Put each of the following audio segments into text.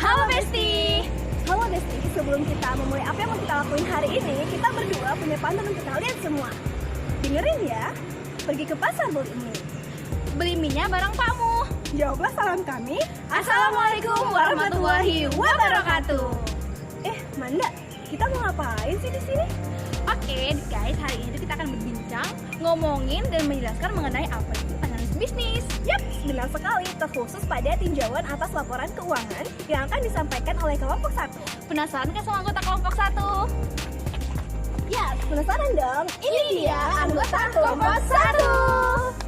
Halo Besti. Halo Besti, sebelum kita memulai apa yang mau kita lakuin hari ini, kita berdua punya pantun untuk kalian semua. Dengerin ya, pergi ke pasar beli mie. Beli mie-nya bareng Pakmu. Jawablah salam kami. Assalamualaikum warahmatullahi wabarakatuh. Manda, kita mau ngapain sih di sini? Oke guys, hari ini kita akan berbincang, ngomongin dan menjelaskan mengenai apa itu analisis bisnis. Yap, benar sekali, terkhusus pada tinjauan atas laporan keuangan yang akan disampaikan oleh kelompok 1. Penasaran kan sama anggota kelompok 1? Ya, penasaran dong? Ini dia anggota kelompok 1.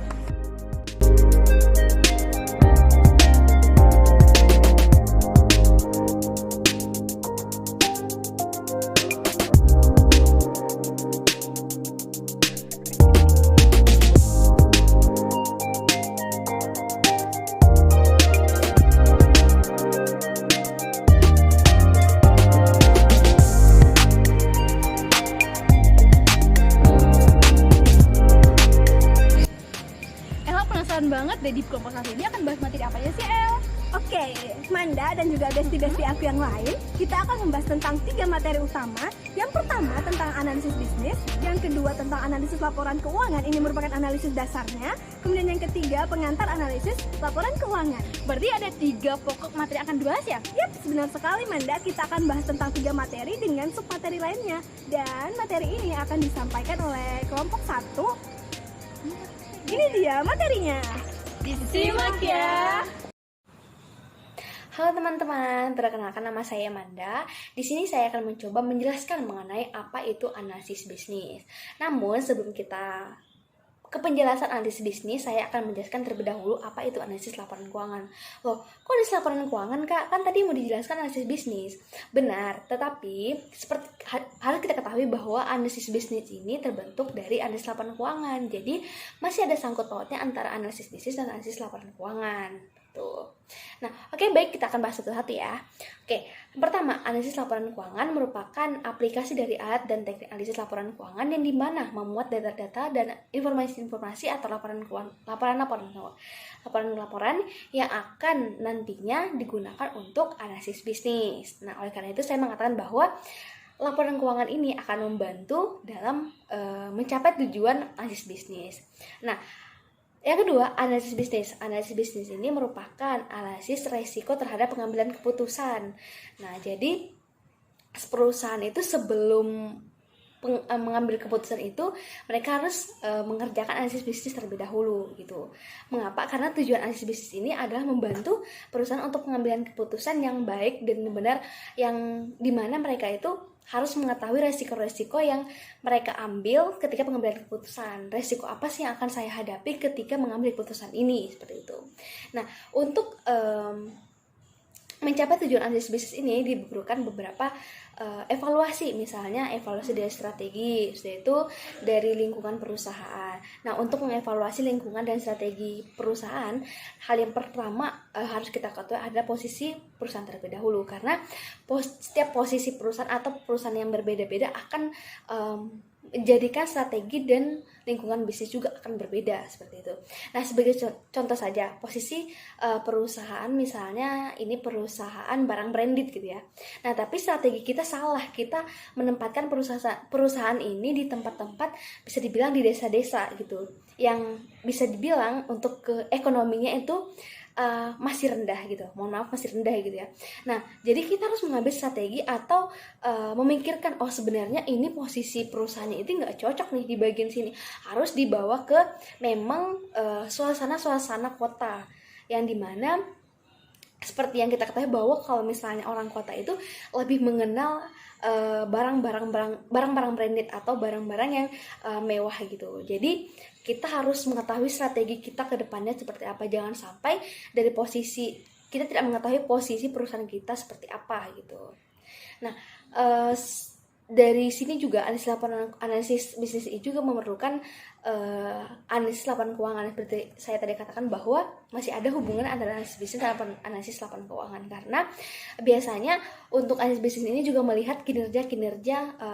Penasaran banget deh, di kelompok 1 ini akan bahas materi apa aja sih, El? Oke, Manda dan juga besti-besti aku yang lain, kita akan membahas tentang 3 materi utama. Yang pertama tentang analisis bisnis, yang kedua tentang analisis laporan keuangan, ini merupakan analisis dasarnya. Kemudian yang ketiga pengantar analisis laporan keuangan. Berarti ada 3 pokok materi yang akan dibahas ya? Yap, benar sekali Manda, kita akan bahas tentang 3 materi dengan submateri lainnya. Dan materi ini akan disampaikan oleh kelompok 1. Ini dia materinya. Disimak ya. Halo teman-teman, perkenalkan nama saya Amanda. Di sini saya akan mencoba menjelaskan mengenai apa itu analisis bisnis. Namun sebelum kita ke penjelasan analisis bisnis, saya akan menjelaskan terlebih dahulu apa itu analisis laporan keuangan. Loh, kok analisis laporan keuangan Kak? Kan tadi mau dijelaskan analisis bisnis. Benar, tetapi seperti harus kita ketahui bahwa analisis bisnis ini terbentuk dari analisis laporan keuangan. Jadi masih ada sangkut pautnya antara analisis bisnis dan analisis laporan keuangan. Tuh. Nah, oke, baik, kita akan bahas satu-satu ya. Oke, pertama, analisis laporan keuangan merupakan aplikasi dari alat dan teknik analisis laporan keuangan yang dimana memuat data-data dan informasi-informasi atau laporan-laporan yang akan nantinya digunakan untuk analisis bisnis. Nah, oleh karena itu saya mengatakan bahwa laporan keuangan ini akan membantu dalam mencapai tujuan analisis bisnis. Nah, yang kedua, analisis bisnis. Analisis bisnis ini merupakan analisis resiko terhadap pengambilan keputusan. Nah, jadi perusahaan itu sebelum mengambil keputusan itu, mereka harus mengerjakan analisis bisnis terlebih dahulu gitu. Mengapa? Karena tujuan analisis bisnis ini adalah membantu perusahaan untuk pengambilan keputusan yang baik dan benar, yang dimana mereka itu harus mengetahui resiko-resiko yang mereka ambil ketika pengambilan keputusan. Resiko apa sih yang akan saya hadapi ketika mengambil keputusan ini, seperti itu. Nah, untuk mencapai tujuan analisis bisnis ini diperlukan beberapa evaluasi, misalnya evaluasi dari strategi, yaitu dari lingkungan perusahaan. Nah, untuk mengevaluasi lingkungan dan strategi perusahaan, hal yang pertama harus kita ketahui adalah posisi perusahaan terlebih dahulu, karena setiap posisi perusahaan atau perusahaan yang berbeda-beda akan menjadikan strategi dan lingkungan bisnis juga akan berbeda, seperti itu. Nah, sebagai contoh saja, posisi perusahaan misalnya ini perusahaan barang branded gitu ya. Nah, tapi strategi kita salah. Kita menempatkan perusahaan ini di tempat-tempat bisa dibilang di desa-desa gitu, yang bisa dibilang untuk ke ekonominya itu masih rendah gitu, masih rendah gitu ya. Nah, jadi kita harus mengambil strategi atau memikirkan, oh sebenarnya ini posisi perusahaannya itu nggak cocok nih di bagian sini, harus dibawa ke memang suasana kota, yang dimana seperti yang kita ketahui bahwa kalau misalnya orang kota itu lebih mengenal barang-barang branded atau barang-barang yang mewah gitu. Jadi kita harus mengetahui strategi kita ke depannya seperti apa. Jangan sampai dari posisi kita tidak mengetahui posisi perusahaan kita seperti apa gitu. Nah, dari sini juga analisis bisnis ini juga memerlukan analisis laporan keuangan. Seperti saya tadi katakan bahwa masih ada hubungan antara analisis bisnis dan analisis laporan keuangan, karena biasanya untuk analisis bisnis ini juga melihat kinerja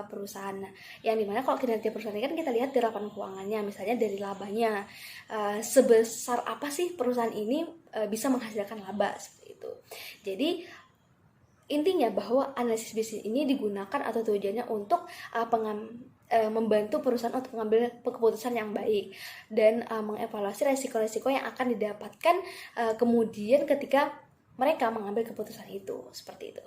perusahaan. Nah, yang dimana kalau kinerja perusahaan ini kan kita lihat dari laporan keuangannya, misalnya dari labanya, sebesar apa sih perusahaan ini bisa menghasilkan laba, seperti itu. Jadi Intinya bahwa analisis bisnis ini digunakan atau tujuannya untuk membantu perusahaan untuk mengambil keputusan yang baik dan mengevaluasi resiko-resiko yang akan didapatkan kemudian ketika mereka mengambil keputusan itu, seperti itu.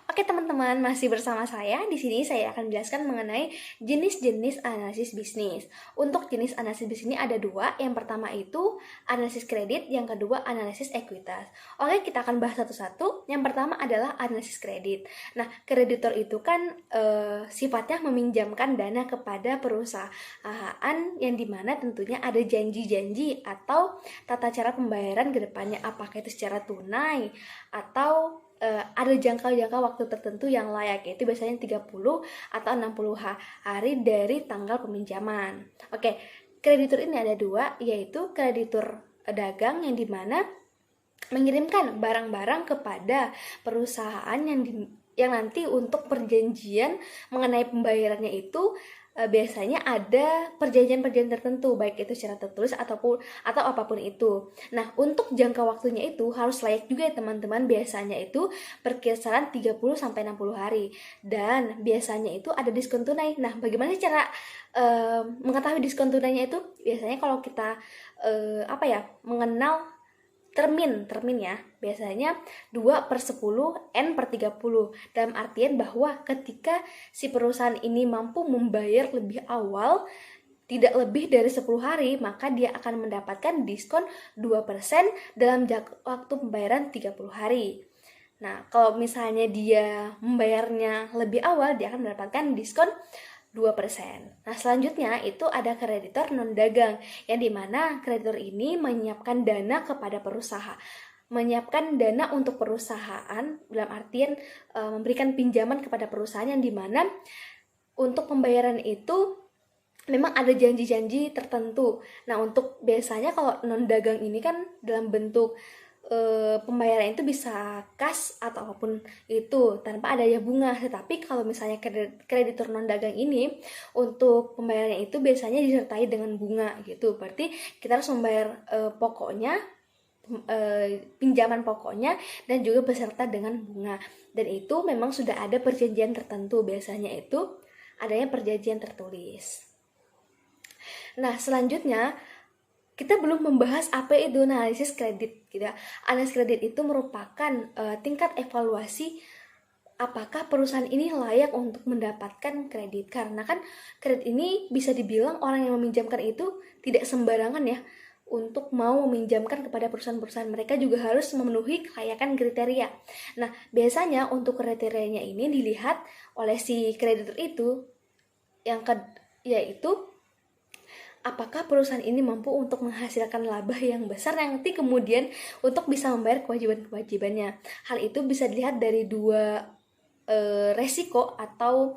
Oke teman-teman, masih bersama saya. Di sini saya akan menjelaskan mengenai jenis-jenis analisis bisnis. Untuk jenis analisis bisnis ini ada dua. Yang pertama itu analisis kredit, yang kedua analisis ekuitas. Oke, kita akan bahas satu-satu. Yang pertama adalah analisis kredit. Nah, kreditor itu kan sifatnya meminjamkan dana kepada perusahaan yang dimana tentunya ada janji-janji atau tata cara pembayaran ke depannya, apakah itu secara tunai atau ada jangka waktu tertentu yang layak, yaitu biasanya 30 atau 60 hari dari tanggal peminjaman. Oke, kreditur ini ada dua, yaitu kreditur dagang yang dimana mengirimkan barang-barang kepada perusahaan yang nanti untuk perjanjian mengenai pembayarannya itu biasanya ada perjanjian-perjanjian tertentu, baik itu secara tertulis atau apapun itu. Nah, untuk jangka waktunya itu harus layak juga ya teman-teman. Biasanya itu berkisaran 30 sampai 60 hari. Dan biasanya itu ada diskon tunai. Nah, bagaimana cara mengetahui diskon tunainya itu? Biasanya kalau kita mengenal termin ya, biasanya 2/10 N/30, dalam artian bahwa ketika si perusahaan ini mampu membayar lebih awal tidak lebih dari 10 hari, maka dia akan mendapatkan diskon 2% dalam waktu pembayaran 30 hari. Nah, kalau misalnya dia membayarnya lebih awal, dia akan mendapatkan diskon 2%. Nah, selanjutnya itu ada kreditor non-dagang, yang dimana kreditor ini menyiapkan dana kepada perusahaan. Menyiapkan dana untuk perusahaan, dalam artian memberikan pinjaman kepada perusahaan yang dimana untuk pembayaran itu memang ada janji-janji tertentu. Nah, untuk biasanya kalau non-dagang ini kan dalam bentuk pembayaran itu bisa kas atau apapun itu tanpa adanya bunga. Tetapi kalau misalnya kreditur non-dagang ini untuk pembayarannya itu biasanya disertai dengan bunga gitu. Berarti kita harus membayar pinjaman pokoknya dan juga beserta dengan bunga. Dan itu memang sudah ada perjanjian tertentu, biasanya itu adanya perjanjian tertulis. Nah, selanjutnya kita belum membahas apa itu analisis kredit gitu. Analisis kredit itu merupakan tingkat evaluasi apakah perusahaan ini layak untuk mendapatkan kredit. Karena kan kredit ini bisa dibilang orang yang meminjamkan itu tidak sembarangan ya untuk mau meminjamkan kepada perusahaan-perusahaan. Mereka juga harus memenuhi kelayakan kriteria. Nah, biasanya untuk kriterianya ini dilihat oleh si kreditur itu yaitu apakah perusahaan ini mampu untuk menghasilkan laba yang besar yang nanti kemudian untuk bisa membayar kewajiban-kewajibannya. Hal itu bisa dilihat dari dua resiko atau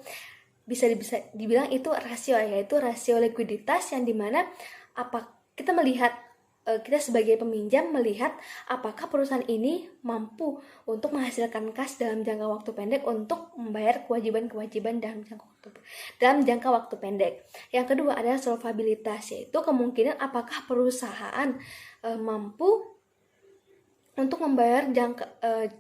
bisa dibilang itu rasio, yaitu rasio likuiditas, yang dimana kita melihat kita sebagai peminjam melihat apakah perusahaan ini mampu untuk menghasilkan kas dalam jangka waktu pendek untuk membayar kewajiban-kewajiban dalam jangka waktu pendek. Yang kedua adalah solvabilitas, yaitu kemungkinan apakah perusahaan mampu untuk membayar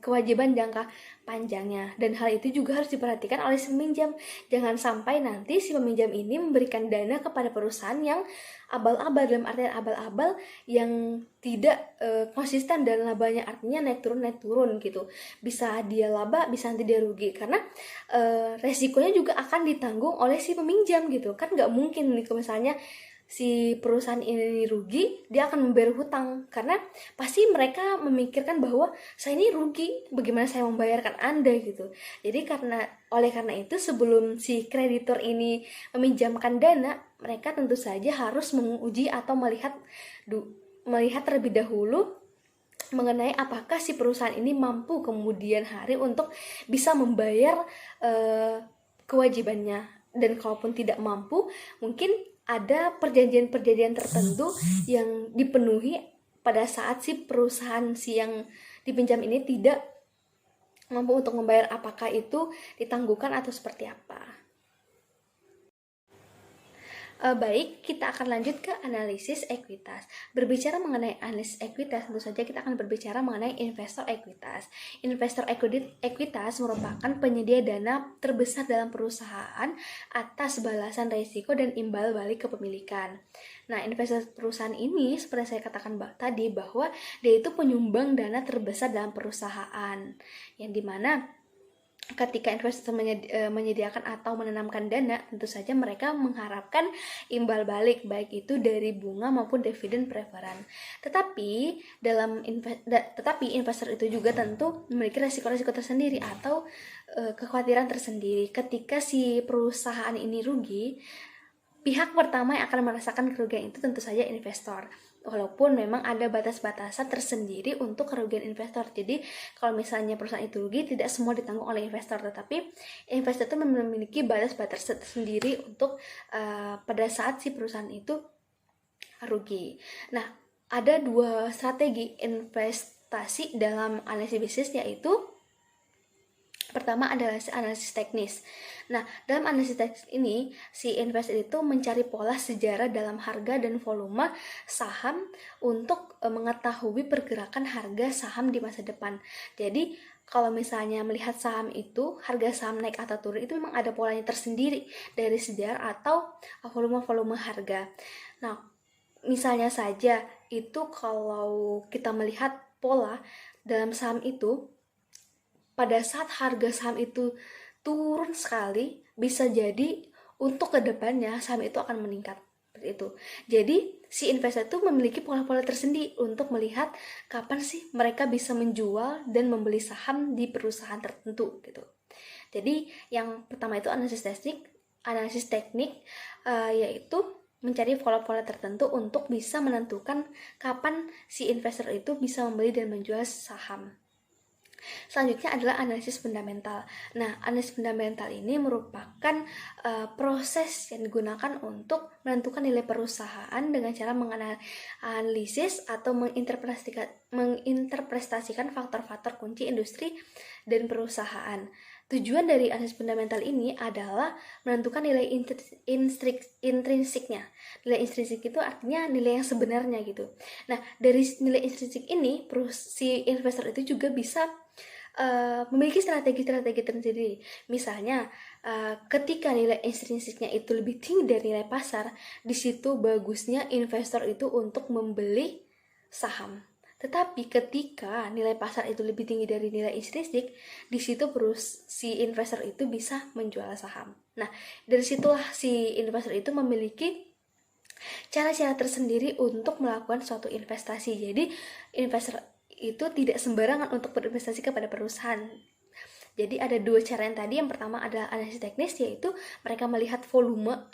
kewajiban jangka panjangnya. Dan hal itu juga harus diperhatikan oleh si peminjam. Jangan sampai nanti si peminjam ini memberikan dana kepada perusahaan yang abal-abal, dalam artian abal-abal yang tidak konsisten dan labanya, artinya naik turun gitu. Bisa dia laba, bisa nanti dia rugi, karena resikonya juga akan ditanggung oleh si peminjam gitu. Kan nggak mungkin nih misalnya si perusahaan ini rugi, dia akan membayar hutang, karena pasti mereka memikirkan bahwa saya ini rugi, bagaimana saya membayarkan Anda gitu. Jadi oleh karena itu sebelum si kreditor ini meminjamkan dana, mereka tentu saja harus menguji atau melihat terlebih dahulu mengenai apakah si perusahaan ini mampu kemudian hari untuk bisa membayar kewajibannya. Dan kalaupun tidak mampu, mungkin ada perjanjian-perjanjian tertentu yang dipenuhi pada saat si perusahaan yang dipinjam ini tidak mampu untuk membayar, apakah itu ditangguhkan atau seperti apa. Baik, kita akan lanjut ke analisis ekuitas. Berbicara mengenai analisis ekuitas, tentu saja kita akan berbicara mengenai investor ekuitas. Investor ekuitas merupakan penyedia dana terbesar dalam perusahaan atas balasan risiko dan imbal balik kepemilikan. Nah, investor perusahaan ini seperti saya katakan tadi bahwa dia itu penyumbang dana terbesar dalam perusahaan, yang dimana ketika investor menyediakan atau menanamkan dana, tentu saja mereka mengharapkan imbal balik, baik itu dari bunga maupun dividen preferan. Tetapi investor itu juga tentu memiliki resiko-resiko tersendiri atau kekhawatiran tersendiri. Ketika si perusahaan ini rugi, pihak pertama yang akan merasakan kerugian itu tentu saja investor. Walaupun memang ada batas-batasan tersendiri untuk kerugian investor. Jadi kalau misalnya perusahaan itu rugi, tidak semua ditanggung oleh investor, tetapi investor itu memiliki batas-batas tersendiri untuk pada saat si perusahaan itu rugi. Nah, ada 2 strategi investasi dalam analisis bisnis, yaitu pertama adalah analisis teknis. Nah, dalam analisis teknis ini, si investor itu mencari pola sejarah dalam harga dan volume saham untuk mengetahui pergerakan harga saham di masa depan. Jadi, kalau misalnya melihat saham itu, harga saham naik atau turun, itu memang ada polanya tersendiri dari sejarah atau volume-volume harga. Nah, misalnya saja, itu kalau kita melihat pola dalam saham itu, pada saat harga saham itu turun sekali, bisa jadi untuk kedepannya saham itu akan meningkat. Seperti itu. Jadi si investor itu memiliki pola-pola tersendiri untuk melihat kapan sih mereka bisa menjual dan membeli saham di perusahaan tertentu gitu. Jadi yang pertama itu analisis teknik, yaitu mencari pola-pola tertentu untuk bisa menentukan kapan si investor itu bisa membeli dan menjual saham. Selanjutnya adalah analisis fundamental. Nah, analisis fundamental ini merupakan proses yang digunakan untuk menentukan nilai perusahaan dengan cara menganalisis atau menginterpretasikan faktor-faktor kunci industri dan perusahaan. Tujuan dari analisis fundamental ini adalah menentukan nilai intrinsiknya. Nilai intrinsik itu artinya nilai yang sebenarnya gitu. Nah, dari nilai intrinsik ini, si investor itu juga bisa memiliki strategi-strategi tersendiri. Misalnya, ketika nilai intrinsiknya itu lebih tinggi dari nilai pasar, di situ bagusnya investor itu untuk membeli saham. Tetapi ketika nilai pasar itu lebih tinggi dari nilai intrinsik, di situ si investor itu bisa menjual saham. Nah, dari situlah si investor itu memiliki cara-cara tersendiri untuk melakukan suatu investasi. Jadi, investor itu tidak sembarangan untuk berinvestasi kepada perusahaan. Jadi ada 2 cara yang tadi. Yang pertama adalah analisis teknis, yaitu mereka melihat volume,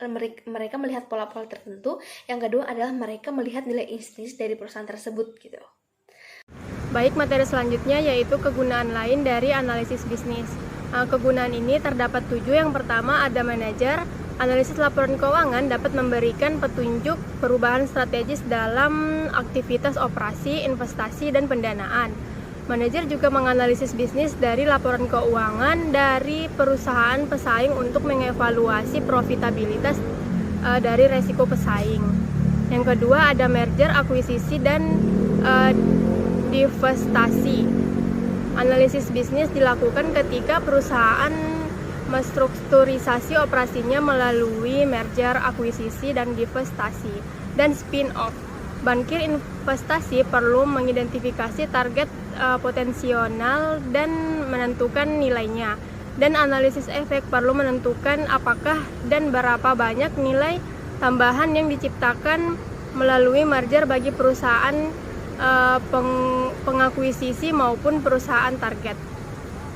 mereka melihat pola-pola tertentu. Yang kedua adalah mereka melihat nilai intrinsik dari perusahaan tersebut gitu. Baik, materi selanjutnya yaitu kegunaan lain dari analisis bisnis. Kegunaan ini terdapat 7. Yang pertama ada manajer. Analisis laporan keuangan dapat memberikan petunjuk perubahan strategis dalam aktivitas operasi, investasi, dan pendanaan. Manajer juga menganalisis bisnis dari laporan keuangan dari perusahaan pesaing untuk mengevaluasi profitabilitas dari resiko pesaing. Yang kedua ada merger, akuisisi, dan divestasi. Analisis bisnis dilakukan ketika perusahaan menstrukturisasi operasinya melalui merger, akuisisi, dan divestasi, dan spin-off. Bankir investasi perlu mengidentifikasi target potensial dan menentukan nilainya. Dan analisis efek perlu menentukan apakah dan berapa banyak nilai tambahan yang diciptakan melalui merger bagi perusahaan pengakuisisi maupun perusahaan target.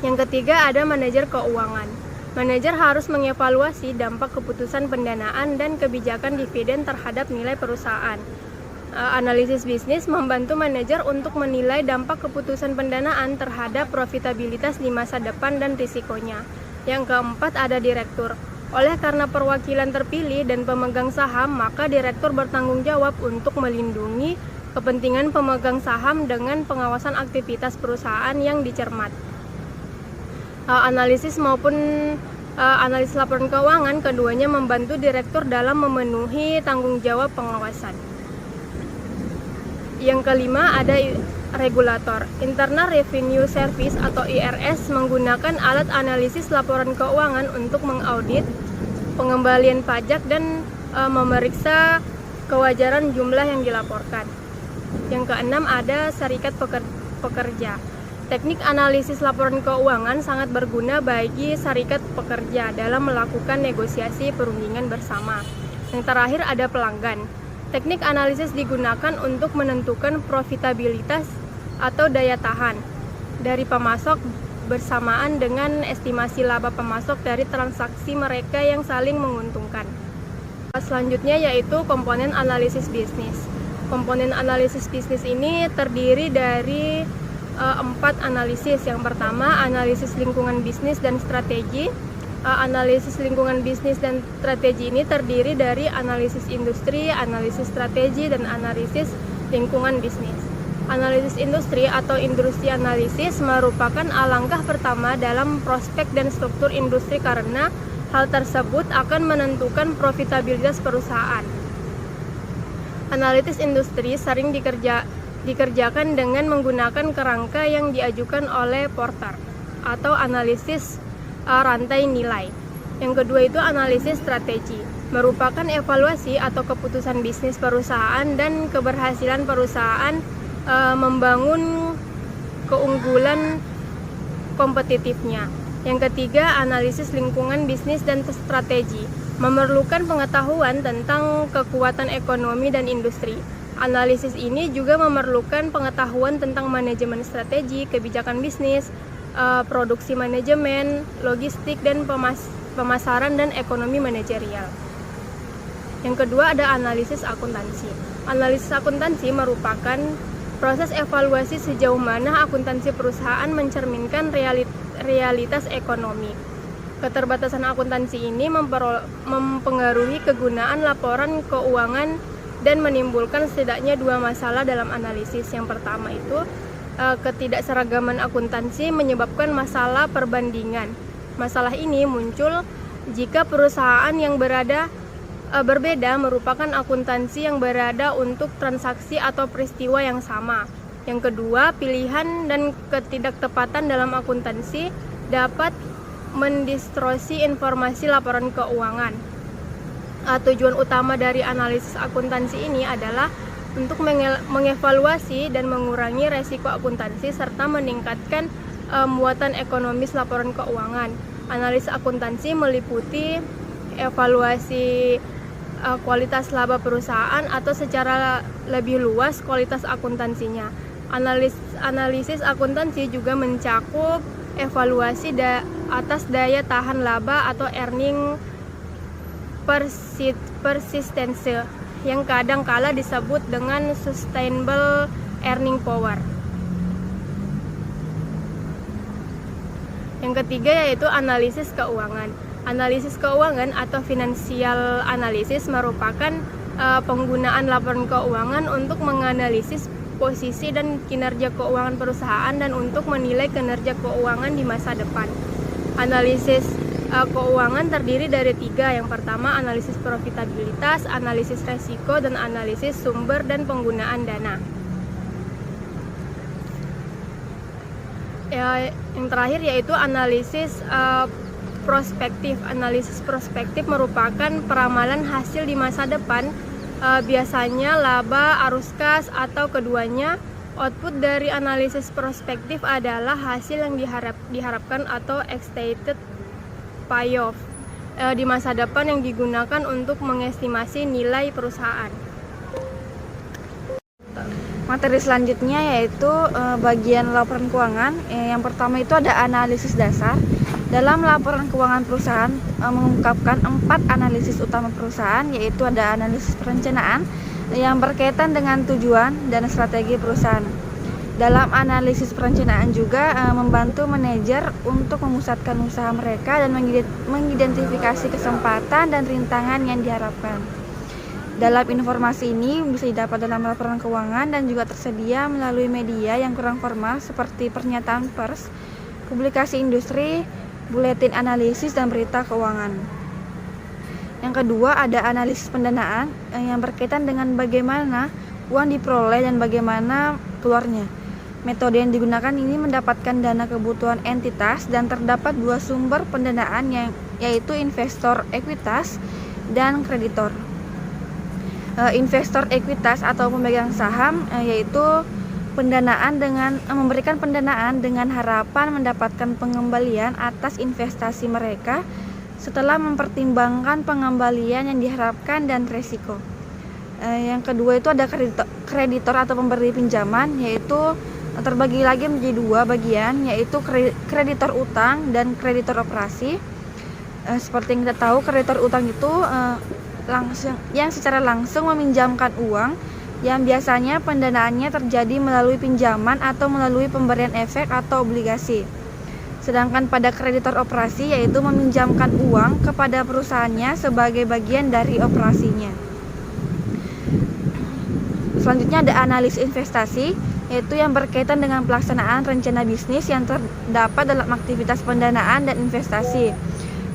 Yang ketiga ada manajer keuangan. Manajer harus mengevaluasi dampak keputusan pendanaan dan kebijakan dividen terhadap nilai perusahaan. Analisis bisnis membantu manajer untuk menilai dampak keputusan pendanaan terhadap profitabilitas di masa depan dan risikonya. Yang keempat ada direktur. Oleh karena perwakilan terpilih dan pemegang saham, maka direktur bertanggung jawab untuk melindungi kepentingan pemegang saham dengan pengawasan aktivitas perusahaan yang dicermat. Analisis maupun Analisis laporan keuangan, keduanya membantu direktur dalam memenuhi tanggung jawab pengawasan. Yang kelima ada regulator. Internal Revenue Service atau IRS menggunakan alat analisis laporan keuangan untuk mengaudit pengembalian pajak dan memeriksa kewajaran jumlah yang dilaporkan. Yang keenam ada serikat pekerja. Teknik analisis laporan keuangan sangat berguna bagi serikat pekerja dalam melakukan negosiasi perundingan bersama. Yang terakhir ada pelanggan. Teknik analisis digunakan untuk menentukan profitabilitas atau daya tahan dari pemasok bersamaan dengan estimasi laba pemasok dari transaksi mereka yang saling menguntungkan. Selanjutnya yaitu komponen analisis bisnis. Komponen analisis bisnis ini terdiri dari 4 analisis. Yang pertama, analisis lingkungan bisnis dan strategi. Analisis lingkungan bisnis dan strategi ini terdiri dari analisis industri, analisis strategi, dan analisis lingkungan bisnis. Analisis industri atau industri analisis merupakan langkah pertama dalam prospek dan struktur industri karena hal tersebut akan menentukan profitabilitas perusahaan. Analisis industri sering dikerjakan dengan menggunakan kerangka yang diajukan oleh Porter atau analisis rantai nilai. Yang kedua itu analisis strategi, merupakan evaluasi atau keputusan bisnis perusahaan dan keberhasilan perusahaan membangun keunggulan kompetitifnya. Yang ketiga, analisis lingkungan bisnis dan strategi, memerlukan pengetahuan tentang kekuatan ekonomi dan industri. Analisis ini juga memerlukan pengetahuan tentang manajemen strategi, kebijakan bisnis, produksi manajemen, logistik, dan pemasaran dan ekonomi manajerial. Yang kedua ada analisis akuntansi. Analisis akuntansi merupakan proses evaluasi sejauh mana akuntansi perusahaan mencerminkan realitas ekonomi. Keterbatasan akuntansi ini mempengaruhi kegunaan laporan keuangan dan menimbulkan setidaknya 2 masalah dalam analisis. Yang pertama itu ketidakseragaman akuntansi menyebabkan masalah perbandingan. Masalah ini muncul jika perusahaan yang berbeda merupakan akuntansi yang berada untuk transaksi atau peristiwa yang sama. Yang kedua, pilihan dan ketidaktepatan dalam akuntansi dapat mendistorsi informasi laporan keuangan. Tujuan utama dari analisis akuntansi ini adalah untuk mengevaluasi dan mengurangi resiko akuntansi serta meningkatkan muatan ekonomis laporan keuangan. Analisis akuntansi meliputi evaluasi kualitas laba perusahaan atau secara lebih luas kualitas akuntansinya. Analisis akuntansi juga mencakup evaluasi atas daya tahan laba atau earning persistence yang kadang-kala disebut dengan sustainable earning power. Yang ketiga yaitu analisis keuangan. Analisis keuangan atau financial analysis merupakan penggunaan laporan keuangan untuk menganalisis posisi dan kinerja keuangan perusahaan dan untuk menilai kinerja keuangan di masa depan. Analisis keuangan terdiri dari 3. Yang pertama, analisis profitabilitas, analisis resiko, dan analisis sumber dan penggunaan dana. Yang terakhir yaitu analisis prospektif. Analisis prospektif merupakan peramalan hasil di masa depan, biasanya laba, arus kas, atau keduanya. Output dari analisis prospektif adalah hasil yang diharapkan atau expected payoff di masa depan yang digunakan untuk mengestimasi nilai perusahaan. Materi selanjutnya yaitu bagian laporan keuangan. Yang pertama itu ada analisis dasar. Dalam laporan keuangan perusahaan mengungkapkan 4 analisis utama perusahaan, yaitu ada analisis perencanaan yang berkaitan dengan tujuan dan strategi perusahaan. Dalam analisis perencanaan juga membantu manajer untuk memusatkan usaha mereka dan mengidentifikasi kesempatan dan rintangan yang diharapkan. Dalam informasi ini bisa didapat dalam laporan keuangan dan juga tersedia melalui media yang kurang formal seperti pernyataan pers, publikasi industri, buletin analisis dan berita keuangan. Yang kedua ada analisis pendanaan yang berkaitan dengan bagaimana uang diperoleh dan bagaimana keluarnya. Metode yang digunakan ini mendapatkan dana kebutuhan entitas dan terdapat dua sumber pendanaan yaitu investor ekuitas dan kreditor. Investor ekuitas atau pemegang saham yaitu memberikan pendanaan dengan harapan mendapatkan pengembalian atas investasi mereka setelah mempertimbangkan pengembalian yang diharapkan dan risiko. Yang kedua itu ada kreditor atau pemberi pinjaman, yaitu terbagi lagi menjadi dua bagian, yaitu kreditor utang dan kreditor operasi. Seperti yang kita tahu, kreditor utang itu yang secara langsung meminjamkan uang yang biasanya pendanaannya terjadi melalui pinjaman atau melalui pemberian efek atau obligasi. Sedangkan pada kreditor operasi yaitu meminjamkan uang kepada perusahaannya sebagai bagian dari operasinya. Selanjutnya ada analisis investasi, yaitu yang berkaitan dengan pelaksanaan rencana bisnis yang terdapat dalam aktivitas pendanaan dan investasi,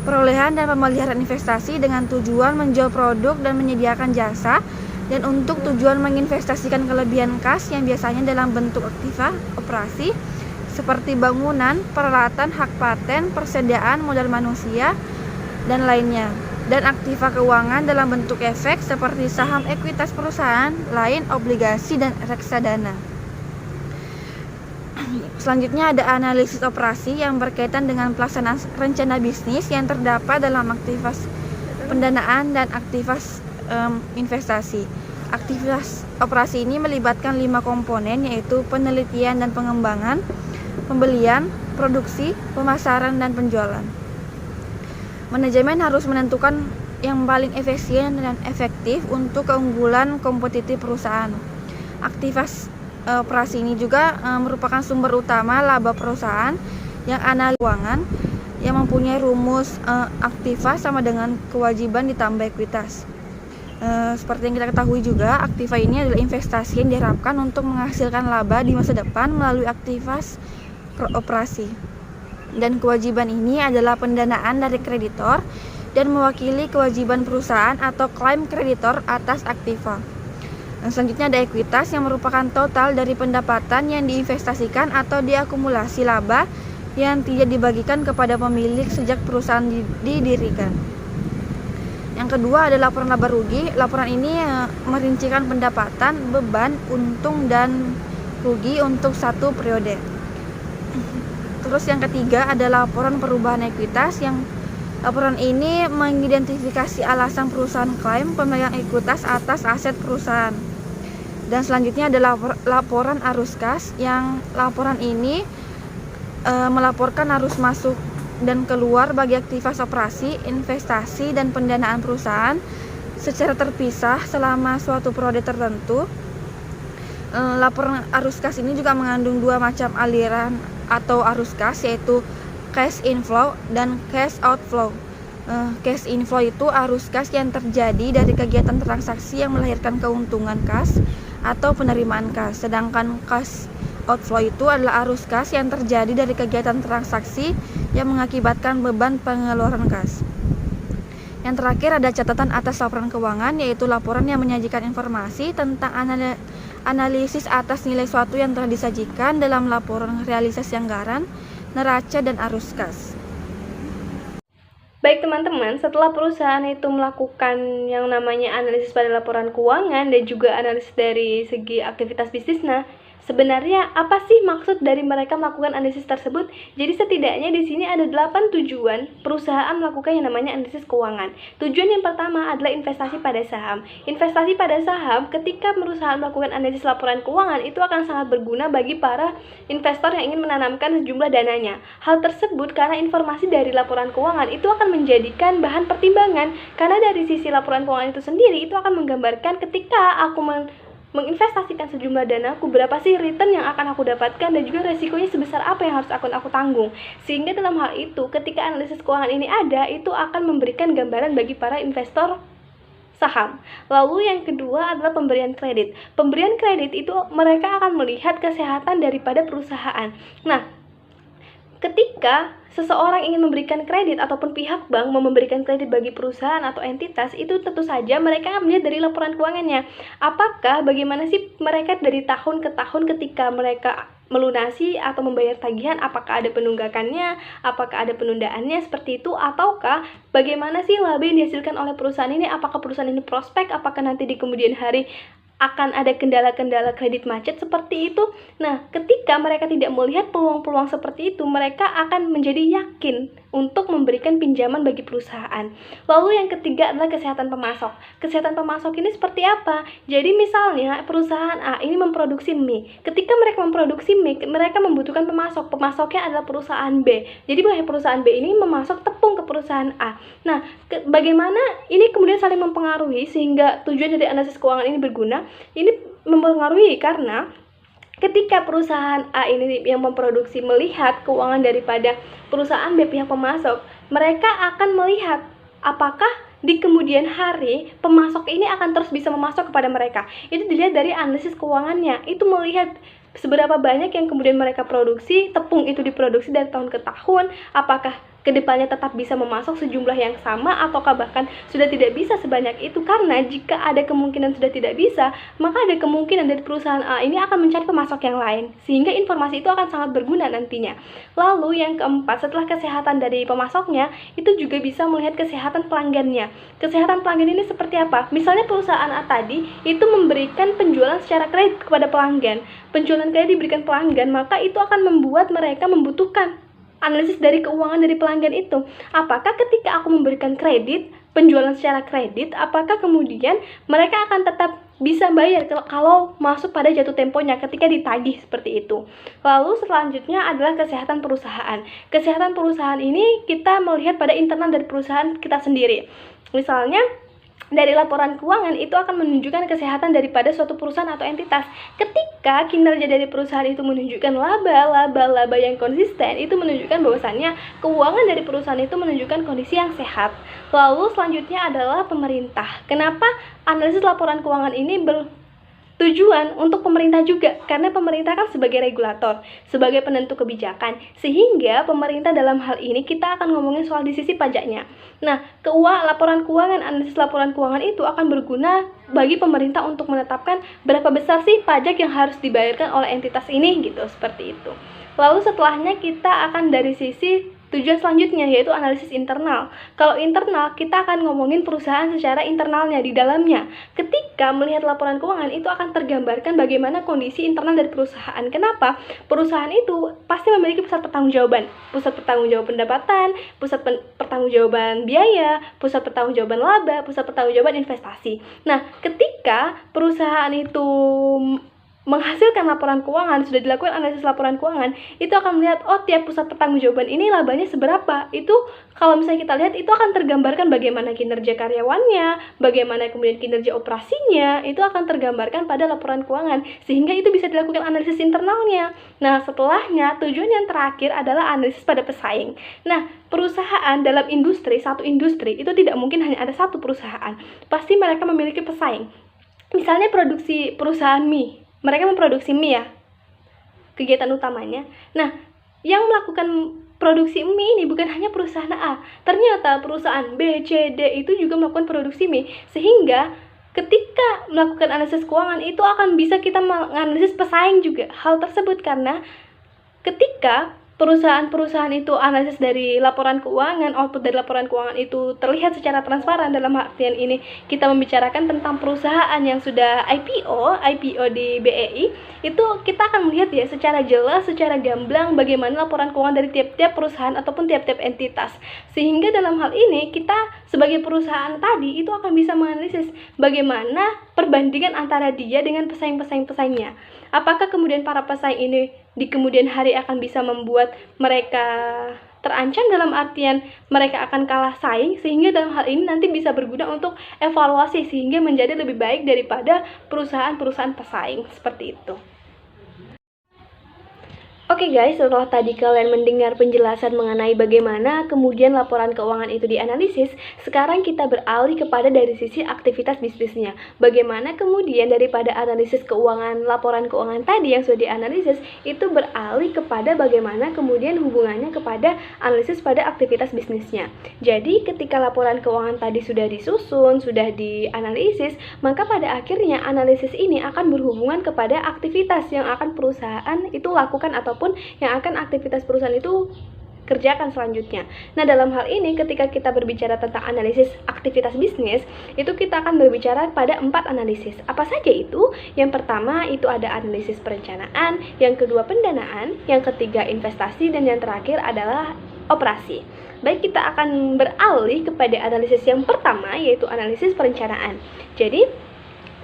perolehan dan pemeliharaan investasi dengan tujuan menjual produk dan menyediakan jasa, dan untuk tujuan menginvestasikan kelebihan kas yang biasanya dalam bentuk aktiva operasi seperti bangunan, peralatan, hak paten, persediaan modal manusia, dan lainnya, dan aktiva keuangan dalam bentuk efek seperti saham ekuitas perusahaan lain, obligasi, dan reksadana. Selanjutnya ada analisis operasi yang berkaitan dengan pelaksanaan rencana bisnis yang terdapat dalam aktivitas pendanaan dan aktivitas investasi. Aktivitas operasi ini melibatkan 5 komponen, yaitu penelitian dan pengembangan, pembelian, produksi, pemasaran, dan penjualan. Manajemen harus menentukan yang paling efisien dan efektif untuk keunggulan kompetitif perusahaan. Aktivitas operasi ini juga merupakan sumber utama laba perusahaan yang analisis keuangan yang mempunyai rumus aktiva sama dengan kewajiban ditambah ekuitas. Seperti yang kita ketahui juga, aktiva ini adalah investasi yang diharapkan untuk menghasilkan laba di masa depan melalui aktivitas operasi. Dan kewajiban ini adalah pendanaan dari kreditor dan mewakili kewajiban perusahaan atau klaim kreditor atas aktiva. Selanjutnya ada ekuitas yang merupakan total dari pendapatan yang diinvestasikan atau diakumulasi laba yang tidak dibagikan kepada pemilik sejak perusahaan didirikan. Yang kedua ada laporan laba rugi. Laporan ini merincikan pendapatan, beban, untung, dan rugi untuk satu periode. Terus yang ketiga ada laporan perubahan ekuitas, yang laporan ini mengidentifikasi alasan perusahaan klaim pemegang ekuitas atas aset perusahaan. Dan selanjutnya ada laporan arus kas, yang laporan ini melaporkan arus masuk dan keluar bagi aktivitas operasi, investasi, dan pendanaan perusahaan secara terpisah selama suatu periode tertentu. Laporan arus kas ini juga mengandung dua macam aliran atau arus kas, yaitu cash inflow dan cash outflow. Cash inflow itu arus kas yang terjadi dari kegiatan transaksi yang melahirkan keuntungan kas atau penerimaan kas, sedangkan cash outflow itu adalah arus kas yang terjadi dari kegiatan transaksi yang mengakibatkan beban pengeluaran kas. Yang terakhir ada catatan atas laporan keuangan, yaitu laporan yang menyajikan informasi tentang analisis atas nilai suatu yang telah disajikan dalam laporan realisasi anggaran, neraca, dan arus kas. Baik teman-teman, setelah perusahaan itu melakukan yang namanya analisis pada laporan keuangan dan juga analisis dari segi aktivitas bisnisnya, sebenarnya apa sih maksud dari mereka melakukan analisis tersebut? Jadi setidaknya di sini ada 8 tujuan perusahaan melakukan yang namanya analisis keuangan. Tujuan yang pertama adalah investasi pada saham. Investasi pada saham, ketika perusahaan melakukan analisis laporan keuangan, itu akan sangat berguna bagi para investor yang ingin menanamkan sejumlah dananya. Hal tersebut karena informasi dari laporan keuangan itu akan menjadikan bahan pertimbangan, karena dari sisi laporan keuangan itu sendiri itu akan menggambarkan ketika aku menginvestasikan sejumlah danaku, berapa sih return yang akan aku dapatkan dan juga resikonya sebesar apa yang harus aku tanggung. Sehingga dalam hal itu, ketika analisis keuangan ini ada, itu akan memberikan gambaran bagi para investor saham. Lalu yang kedua adalah pemberian kredit. Pemberian kredit itu mereka akan melihat kesehatan daripada perusahaan. Nah, ketika seseorang ingin memberikan kredit ataupun pihak bank mau memberikan kredit bagi perusahaan atau entitas, itu tentu saja mereka akan melihat dari laporan keuangannya. Apakah bagaimana sih mereka dari tahun ke tahun ketika mereka melunasi atau membayar tagihan, apakah ada penunggakannya, apakah ada penundaannya seperti itu, ataukah bagaimana sih laba yang dihasilkan oleh perusahaan ini, apakah perusahaan ini prospek, apakah nanti di kemudian hari akan ada kendala-kendala kredit macet seperti itu. Nah, ketika mereka tidak melihat peluang-peluang seperti itu, mereka akan menjadi yakin untuk memberikan pinjaman bagi perusahaan. Lalu yang ketiga adalah kesehatan pemasok. Kesehatan pemasok ini seperti apa? Jadi misalnya perusahaan A ini memproduksi mie. Ketika mereka memproduksi mie, mereka membutuhkan pemasok. Pemasoknya adalah perusahaan B. Jadi perusahaan B ini memasok tepung ke perusahaan A. Nah, bagaimana ini kemudian saling mempengaruhi sehingga tujuan dari analisis keuangan ini berguna? Ini mempengaruhi karena ketika perusahaan A ini yang memproduksi melihat keuangan daripada perusahaan B pihak pemasok, mereka akan melihat apakah di kemudian hari pemasok ini akan terus bisa memasok kepada mereka. Itu dilihat dari analisis keuangannya. Itu melihat seberapa banyak yang kemudian mereka produksi, tepung itu diproduksi dari tahun ke tahun, apakah kedepannya tetap bisa memasok sejumlah yang sama ataukah bahkan sudah tidak bisa sebanyak itu. Karena jika ada kemungkinan sudah tidak bisa, maka ada kemungkinan dari perusahaan A ini akan mencari pemasok yang lain, sehingga informasi itu akan sangat berguna nantinya. Lalu yang keempat, setelah kesehatan dari pemasoknya, itu juga bisa melihat kesehatan pelanggannya. Kesehatan pelanggan ini seperti apa? Misalnya perusahaan A tadi itu memberikan penjualan secara kredit kepada pelanggan, penjualan kredit diberikan pelanggan, maka itu akan membuat mereka membutuhkan analisis dari keuangan dari pelanggan itu. Apakah ketika aku memberikan kredit, penjualan secara kredit, apakah kemudian mereka akan tetap bisa bayar kalau masuk pada jatuh temponya ketika ditagih seperti itu. Lalu selanjutnya adalah kesehatan perusahaan. Kesehatan perusahaan ini kita melihat pada internal dari perusahaan kita sendiri. Misalnya dari laporan keuangan itu akan menunjukkan kesehatan daripada suatu perusahaan atau entitas. Ketika kinerja dari perusahaan itu menunjukkan laba yang konsisten, itu menunjukkan bahwasannya keuangan dari perusahaan itu menunjukkan kondisi yang sehat. Lalu selanjutnya adalah pemerintah. Kenapa analisis laporan keuangan ini tujuan untuk pemerintah juga, karena pemerintah kan sebagai regulator, sebagai penentu kebijakan, sehingga pemerintah dalam hal ini kita akan ngomongin soal di sisi pajaknya. Nah, laporan keuangan, analisis laporan keuangan itu akan berguna bagi pemerintah untuk menetapkan berapa besar sih pajak yang harus dibayarkan oleh entitas ini gitu, seperti itu. Lalu setelahnya kita akan dari sisi tujuan selanjutnya, yaitu analisis internal. Kalau internal, kita akan ngomongin perusahaan secara internalnya, di dalamnya. Ketika melihat laporan keuangan, itu akan tergambarkan bagaimana kondisi internal dari perusahaan. Kenapa? Perusahaan itu pasti memiliki pusat pertanggungjawaban. Pusat pertanggungjawaban pendapatan, pusat pertanggungjawaban biaya, pusat pertanggungjawaban laba, pusat pertanggungjawaban investasi. Nah, ketika perusahaan itu menghasilkan laporan keuangan, sudah dilakukan analisis laporan keuangan, itu akan melihat, oh tiap pusat pertanggungjawaban ini labanya seberapa. Itu kalau misalnya kita lihat, itu akan tergambarkan bagaimana kinerja karyawannya, bagaimana kemudian kinerja operasinya, itu akan tergambarkan pada laporan keuangan, sehingga itu bisa dilakukan analisis internalnya. Nah, setelahnya tujuan yang terakhir adalah analisis pada pesaing. Nah, perusahaan dalam industri, satu industri itu tidak mungkin hanya ada satu perusahaan, pasti mereka memiliki pesaing. Misalnya produksi perusahaan mie, mereka memproduksi mie ya, kegiatan utamanya. Nah, yang melakukan produksi mie ini bukan hanya perusahaan A, ternyata perusahaan B, C, D itu juga melakukan produksi mie. Sehingga ketika melakukan analisis keuangan itu akan bisa kita menganalisis pesaing juga hal tersebut, karena ketika perusahaan-perusahaan itu analisis dari laporan keuangan, output dari laporan keuangan itu terlihat secara transparan. Dalam artian ini kita membicarakan tentang perusahaan yang sudah IPO di BEI, itu kita akan melihat ya secara jelas, secara gamblang bagaimana laporan keuangan dari tiap-tiap perusahaan ataupun tiap-tiap entitas. Sehingga dalam hal ini kita sebagai perusahaan tadi itu akan bisa menganalisis bagaimana perbandingan antara dia dengan pesaing-pesaingnya. Apakah kemudian para pesaing ini di kemudian hari akan bisa membuat mereka terancam, dalam artian mereka akan kalah saing, sehingga dalam hal ini nanti bisa berguna untuk evaluasi sehingga menjadi lebih baik daripada perusahaan-perusahaan pesaing seperti itu. Oke Oke guys, setelah tadi kalian mendengar penjelasan mengenai bagaimana kemudian laporan keuangan itu dianalisis, sekarang kita beralih kepada dari sisi aktivitas bisnisnya. Bagaimana kemudian daripada analisis keuangan, laporan keuangan tadi yang sudah dianalisis, itu beralih kepada bagaimana kemudian hubungannya kepada analisis pada aktivitas bisnisnya. Jadi ketika laporan keuangan tadi sudah disusun, sudah dianalisis, maka pada akhirnya analisis ini akan berhubungan kepada aktivitas yang akan perusahaan itu lakukan ataupun yang akan aktivitas perusahaan itu kerjakan selanjutnya. Nah, dalam hal ini ketika kita berbicara tentang analisis aktivitas bisnis, itu kita akan berbicara pada 4 analisis. Apa saja itu? Yang pertama itu ada analisis perencanaan, yang kedua pendanaan, yang ketiga investasi, dan yang terakhir adalah operasi. Baik, kita akan beralih kepada analisis yang pertama, yaitu analisis perencanaan. Jadi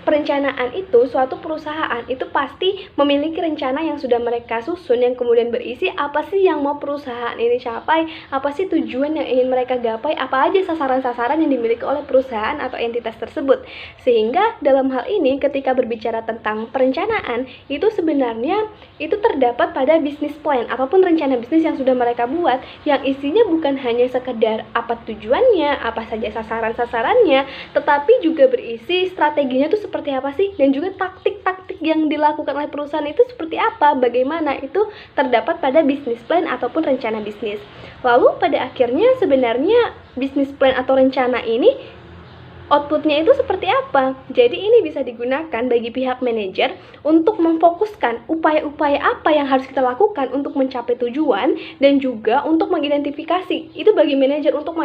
perencanaan itu, suatu perusahaan itu pasti memiliki rencana yang sudah mereka susun, yang kemudian berisi apa sih yang mau perusahaan ini capai, apa sih tujuan yang ingin mereka gapai, apa aja sasaran-sasaran yang dimiliki oleh perusahaan atau entitas tersebut. Sehingga dalam hal ini ketika berbicara tentang perencanaan, itu sebenarnya itu terdapat pada business plan ataupun rencana bisnis yang sudah mereka buat, yang isinya bukan hanya sekedar apa tujuannya, apa saja sasaran-sasarannya, tetapi juga berisi strateginya itu seperti apa sih, dan juga taktik-taktik yang dilakukan oleh perusahaan itu seperti apa, bagaimana, itu terdapat pada business plan ataupun rencana bisnis. Lalu pada akhirnya sebenarnya business plan atau rencana ini outputnya itu seperti apa? Jadi ini bisa digunakan bagi pihak manajer untuk memfokuskan upaya-upaya apa yang harus kita lakukan untuk mencapai tujuan, dan juga untuk mengidentifikasi. Itu bagi manajer untuk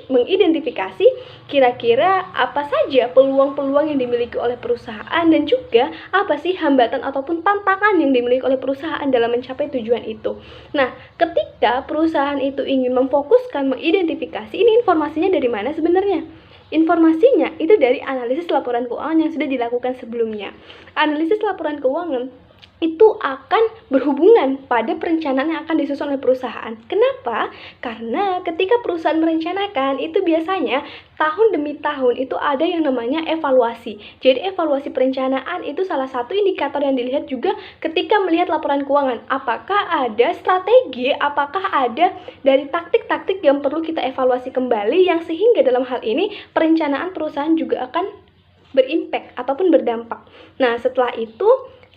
mengidentifikasi kira-kira apa saja peluang-peluang yang dimiliki oleh perusahaan, dan juga apa sih hambatan ataupun tantangan yang dimiliki oleh perusahaan dalam mencapai tujuan itu. Nah, ketika perusahaan itu ingin memfokuskan, mengidentifikasi, ini informasinya dari mana sebenarnya? Informasinya itu dari analisis laporan keuangan yang sudah dilakukan sebelumnya. Analisis laporan keuangan itu akan berhubungan pada perencanaan yang akan disusun oleh perusahaan. Kenapa? Karena ketika perusahaan merencanakan, itu biasanya tahun demi tahun itu ada yang namanya evaluasi. Jadi evaluasi perencanaan itu salah satu indikator yang dilihat juga ketika melihat laporan keuangan. Apakah ada strategi, apakah ada dari taktik-taktik yang perlu kita evaluasi kembali, yang sehingga dalam hal ini perencanaan perusahaan juga akan berimpact ataupun berdampak. Nah, setelah itu,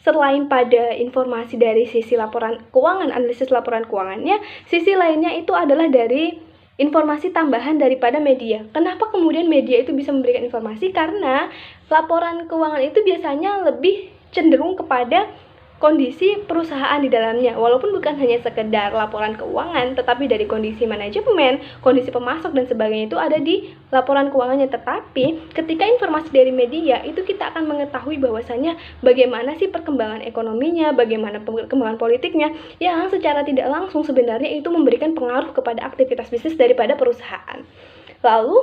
selain pada informasi dari sisi laporan keuangan, analisis laporan keuangannya, sisi lainnya itu adalah dari informasi tambahan daripada media. Kenapa kemudian media itu bisa memberikan informasi? Karena laporan keuangan itu biasanya lebih cenderung kepada kondisi perusahaan di dalamnya, walaupun bukan hanya sekedar laporan keuangan, tetapi dari kondisi manajemen, kondisi pemasok dan sebagainya itu ada di laporan keuangannya. Tetapi ketika informasi dari media itu kita akan mengetahui bahwasanya bagaimana sih perkembangan ekonominya, bagaimana perkembangan politiknya, yang secara tidak langsung sebenarnya itu memberikan pengaruh kepada aktivitas bisnis daripada perusahaan. Lalu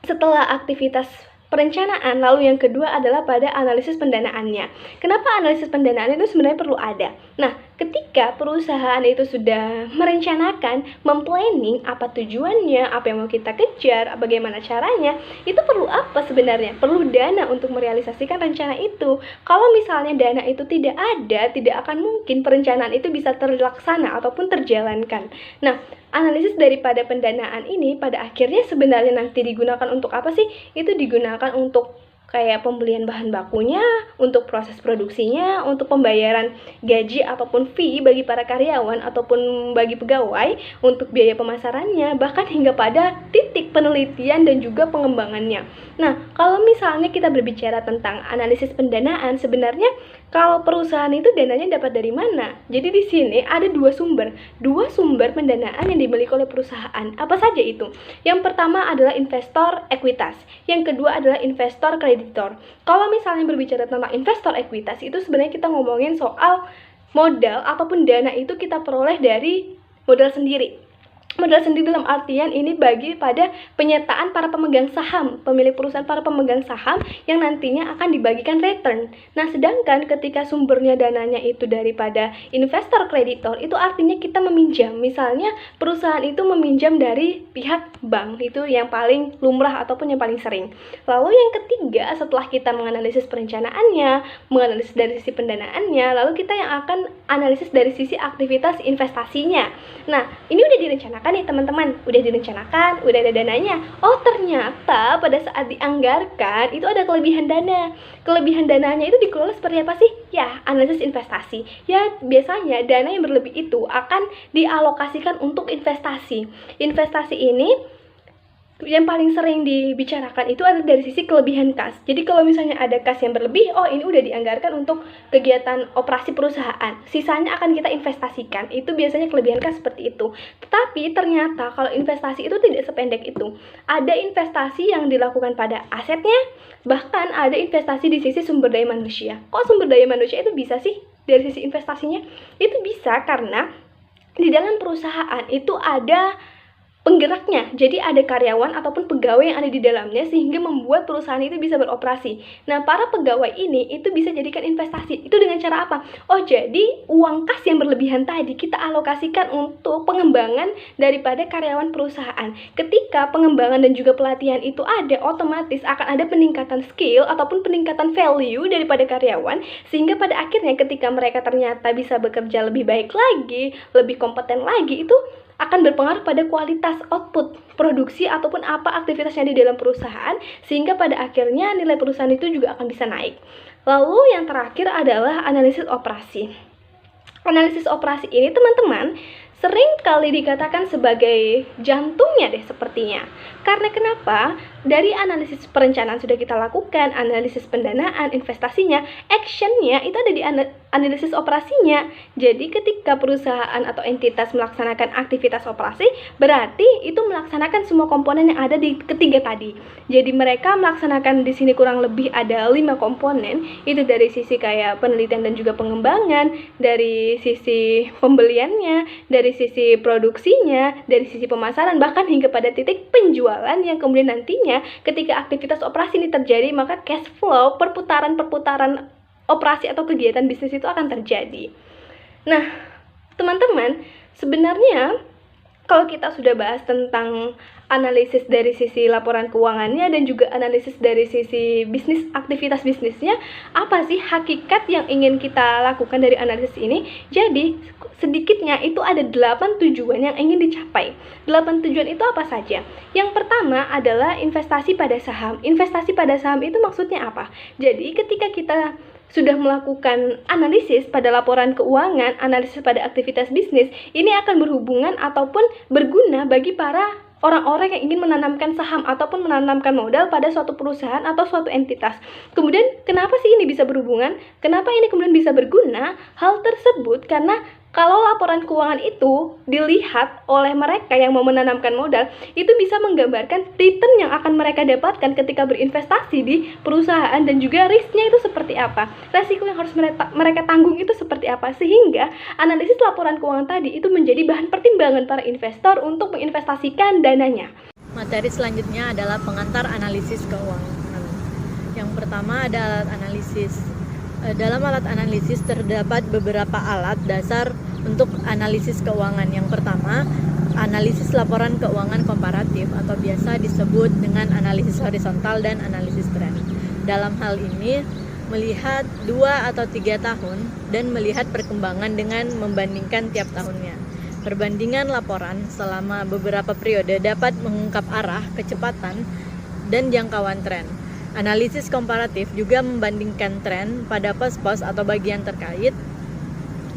setelah aktivitas perencanaan, lalu yang kedua adalah pada analisis pendanaannya. Kenapa analisis pendanaan itu sebenarnya perlu ada? Nah, ketika perusahaan itu sudah merencanakan, memplanning apa tujuannya, apa yang mau kita kejar, bagaimana caranya, itu perlu apa sebenarnya? Perlu dana untuk merealisasikan rencana itu. Kalau misalnya dana itu tidak ada, tidak akan mungkin perencanaan itu bisa terlaksana ataupun terjalankan. Nah, analisis daripada pendanaan ini pada akhirnya sebenarnya nanti digunakan untuk apa sih? Itu digunakan untuk kayak pembelian bahan bakunya, untuk proses produksinya, untuk pembayaran gaji ataupun fee bagi para karyawan ataupun bagi pegawai, untuk biaya pemasarannya, bahkan hingga pada titik penelitian dan juga pengembangannya. Nah, kalau misalnya kita berbicara tentang analisis pendanaan, sebenarnya kalau perusahaan itu dananya dapat dari mana? Jadi di sini ada dua sumber pendanaan yang dimiliki oleh perusahaan. Apa saja itu? Yang pertama adalah investor ekuitas, yang kedua adalah investor kreditor. Kalau misalnya berbicara tentang investor ekuitas, itu sebenarnya kita ngomongin soal modal ataupun dana itu kita peroleh dari modal sendiri. Modal sendiri dalam artian ini bagi pada penyertaan para pemegang saham, pemilik perusahaan para pemegang saham yang nantinya akan dibagikan return. Nah, sedangkan ketika sumbernya dananya itu daripada investor kreditor, itu artinya kita meminjam. Misalnya perusahaan itu meminjam dari pihak bank, itu yang paling lumrah ataupun yang paling sering. Lalu yang ketiga, setelah kita menganalisis perencanaannya, menganalisis dari sisi pendanaannya, lalu kita yang akan analisis dari sisi aktivitas investasinya. Nah, ini udah direncanakan nih teman-teman, udah direncanakan, udah ada dananya. Oh, ternyata pada saat dianggarkan itu ada kelebihan dana. Kelebihan dananya itu dikelola seperti apa sih? Ya, analisis investasi. Ya, biasanya dana yang berlebih itu akan dialokasikan untuk investasi. Investasi ini yang paling sering dibicarakan itu adalah dari sisi kelebihan kas. Jadi kalau misalnya ada kas yang berlebih, oh ini udah dianggarkan untuk kegiatan operasi perusahaan, sisanya akan kita investasikan. Itu biasanya kelebihan kas seperti itu. Tetapi ternyata kalau investasi itu tidak sependek itu. Ada investasi yang dilakukan pada asetnya, bahkan ada investasi di sisi sumber daya manusia. Kok sumber daya manusia itu bisa sih dari sisi investasinya? Itu bisa karena di dalam perusahaan itu ada penggeraknya, jadi ada karyawan ataupun pegawai yang ada di dalamnya sehingga membuat perusahaan itu bisa beroperasi. Nah, para pegawai ini itu bisa jadikan investasi. Itu dengan cara apa? Oh, jadi uang kas yang berlebihan tadi kita alokasikan untuk pengembangan daripada karyawan perusahaan. Ketika pengembangan dan juga pelatihan itu ada, otomatis akan ada peningkatan skill ataupun peningkatan value daripada karyawan, sehingga pada akhirnya ketika mereka ternyata bisa bekerja lebih baik lagi, lebih kompeten lagi, itu akan berpengaruh pada kualitas output produksi ataupun apa aktivitasnya di dalam perusahaan, sehingga pada akhirnya nilai perusahaan itu juga akan bisa naik. Lalu yang terakhir adalah analisis operasi. Analisis operasi ini teman-teman sering kali dikatakan sebagai jantungnya deh sepertinya. Karena kenapa? Dari analisis perencanaan sudah kita lakukan, analisis pendanaan, investasinya, actionnya itu ada di analisis operasinya. Jadi ketika perusahaan atau entitas melaksanakan aktivitas operasi, berarti itu melaksanakan semua komponen yang ada di ketiga tadi. Jadi mereka melaksanakan di sini kurang lebih ada 5 komponen, itu dari sisi kayak penelitian dan juga pengembangan, dari sisi pembeliannya, dari sisi produksinya, dari sisi pemasaran, bahkan hingga pada titik penjualan yang kemudian nantinya ketika aktivitas operasi ini terjadi, maka cash flow, perputaran operasi atau kegiatan bisnis itu akan terjadi. Nah, teman-teman, sebenarnya kalau kita sudah bahas tentang analisis dari sisi laporan keuangannya dan juga analisis dari sisi bisnis, aktivitas bisnisnya, apa sih hakikat yang ingin kita lakukan dari analisis ini? Jadi, sedikitnya itu ada 8 tujuan yang ingin dicapai. 8 tujuan itu apa saja? Yang pertama adalah investasi pada saham. Investasi pada saham itu maksudnya apa? Jadi, ketika kita sudah melakukan analisis pada laporan keuangan, analisis pada aktivitas bisnis, ini akan berhubungan ataupun berguna bagi para orang-orang yang ingin menanamkan saham ataupun menanamkan modal pada suatu perusahaan atau suatu entitas. Kemudian, kenapa sih ini bisa berhubungan? Kenapa ini kemudian bisa berguna? Hal tersebut karena kalau laporan keuangan itu dilihat oleh mereka yang mau menanamkan modal, itu bisa menggambarkan return yang akan mereka dapatkan ketika berinvestasi di perusahaan dan juga risknya itu seperti apa, resiko yang harus mereka tanggung itu seperti apa, sehingga analisis laporan keuangan tadi itu menjadi bahan pertimbangan para investor untuk menginvestasikan dananya. Materi selanjutnya adalah pengantar analisis keuangan. Yang pertama ada alat analisis. Dalam alat analisis terdapat beberapa alat dasar untuk analisis keuangan. Yang pertama, analisis laporan keuangan komparatif atau biasa disebut dengan analisis horizontal dan analisis tren. Dalam hal ini, melihat 2 atau 3 tahun dan melihat perkembangan dengan membandingkan tiap tahunnya. Perbandingan laporan selama beberapa periode dapat mengungkap arah, kecepatan, dan jangkauan tren. Analisis komparatif juga membandingkan tren pada pos-pos atau bagian terkait.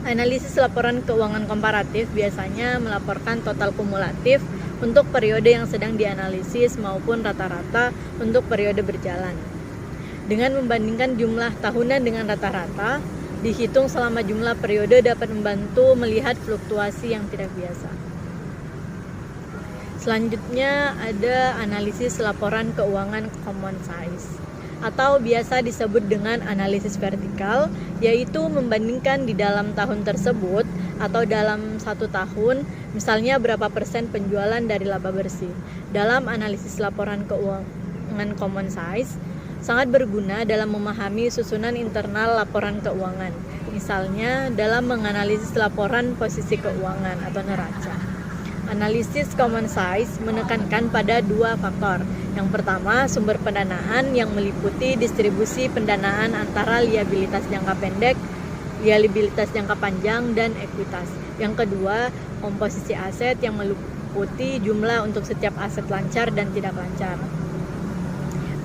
Analisis laporan keuangan komparatif biasanya melaporkan total kumulatif untuk periode yang sedang dianalisis maupun rata-rata untuk periode berjalan. Dengan membandingkan jumlah tahunan dengan rata-rata, dihitung selama jumlah periode dapat membantu melihat fluktuasi yang tidak biasa. Selanjutnya ada analisis laporan keuangan common size atau biasa disebut dengan analisis vertikal, yaitu membandingkan di dalam tahun tersebut atau dalam 1 tahun, misalnya berapa persen penjualan dari laba bersih. Dalam analisis laporan keuangan common size, sangat berguna dalam memahami susunan internal laporan keuangan, misalnya dalam menganalisis laporan posisi keuangan atau neraca. Analisis common size menekankan pada 2 faktor. Yang pertama, sumber pendanaan yang meliputi distribusi pendanaan antara liabilitas jangka pendek, liabilitas jangka panjang, dan ekuitas. Yang kedua, komposisi aset yang meliputi jumlah untuk setiap aset lancar dan tidak lancar.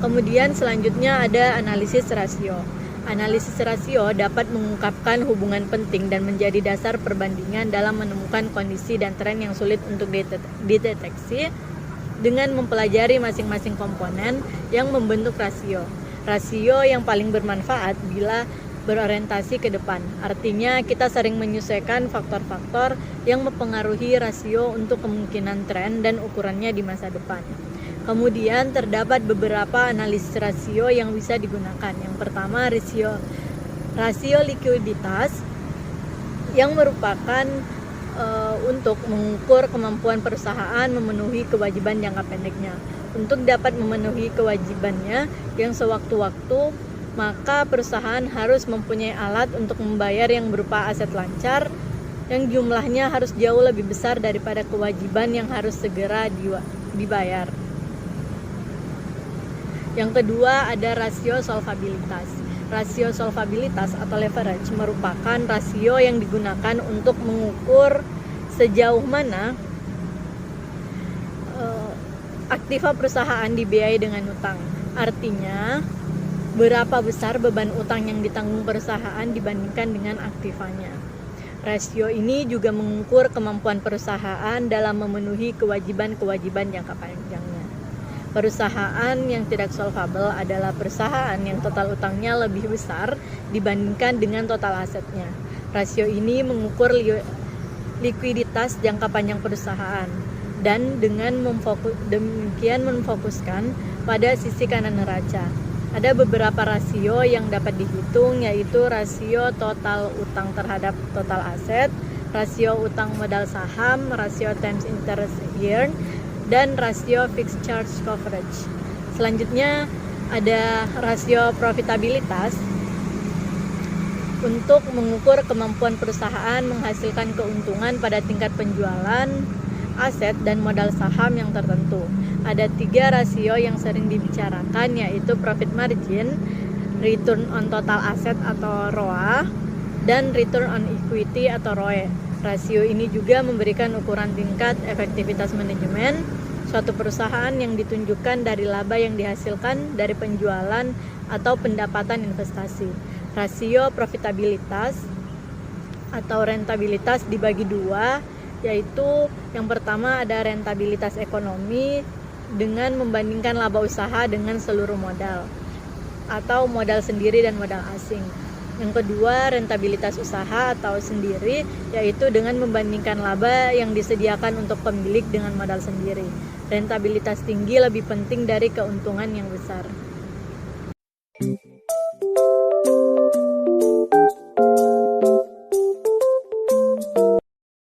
Kemudian selanjutnya ada analisis rasio. Analisis rasio dapat mengungkapkan hubungan penting dan menjadi dasar perbandingan dalam menemukan kondisi dan tren yang sulit untuk dideteksi dengan mempelajari masing-masing komponen yang membentuk rasio. Rasio yang paling bermanfaat bila berorientasi ke depan. Artinya kita sering menyesuaikan faktor-faktor yang mempengaruhi rasio untuk kemungkinan tren dan ukurannya di masa depan. Kemudian terdapat beberapa analisis rasio yang bisa digunakan. Yang pertama, rasio likuiditas yang merupakan untuk mengukur kemampuan perusahaan memenuhi kewajiban jangka pendeknya. Untuk dapat memenuhi kewajibannya yang sewaktu-waktu, maka perusahaan harus mempunyai alat untuk membayar yang berupa aset lancar yang jumlahnya harus jauh lebih besar daripada kewajiban yang harus segera dibayar. Yang kedua ada rasio solvabilitas. Rasio solvabilitas atau leverage merupakan rasio yang digunakan untuk mengukur sejauh mana aktiva perusahaan dibiayai dengan utang. Artinya, berapa besar beban utang yang ditanggung perusahaan dibandingkan dengan aktivanya. Rasio ini juga mengukur kemampuan perusahaan dalam memenuhi kewajiban-kewajiban jangka panjangnya. Perusahaan yang tidak solvable adalah perusahaan yang total utangnya lebih besar dibandingkan dengan total asetnya. Rasio ini mengukur likuiditas jangka panjang perusahaan dan dengan demikian memfokuskan pada sisi kanan neraca. Ada beberapa rasio yang dapat dihitung, yaitu rasio total utang terhadap total aset, rasio utang modal saham, rasio times interest earned, dan rasio fixed charge coverage. Selanjutnya ada rasio profitabilitas untuk mengukur kemampuan perusahaan menghasilkan keuntungan pada tingkat penjualan aset dan modal saham yang tertentu. Ada 3 rasio yang sering dibicarakan, yaitu profit margin, return on total asset atau ROA, dan return on equity atau ROE. Rasio ini juga memberikan ukuran tingkat efektivitas manajemen suatu perusahaan yang ditunjukkan dari laba yang dihasilkan dari penjualan atau pendapatan investasi. Rasio profitabilitas atau rentabilitas dibagi 2, yaitu yang pertama ada rentabilitas ekonomi dengan membandingkan laba usaha dengan seluruh modal atau modal sendiri dan modal asing. Yang kedua, rentabilitas usaha atau sendiri, yaitu dengan membandingkan laba yang disediakan untuk pemilik dengan modal sendiri. Rentabilitas tinggi lebih penting dari keuntungan yang besar.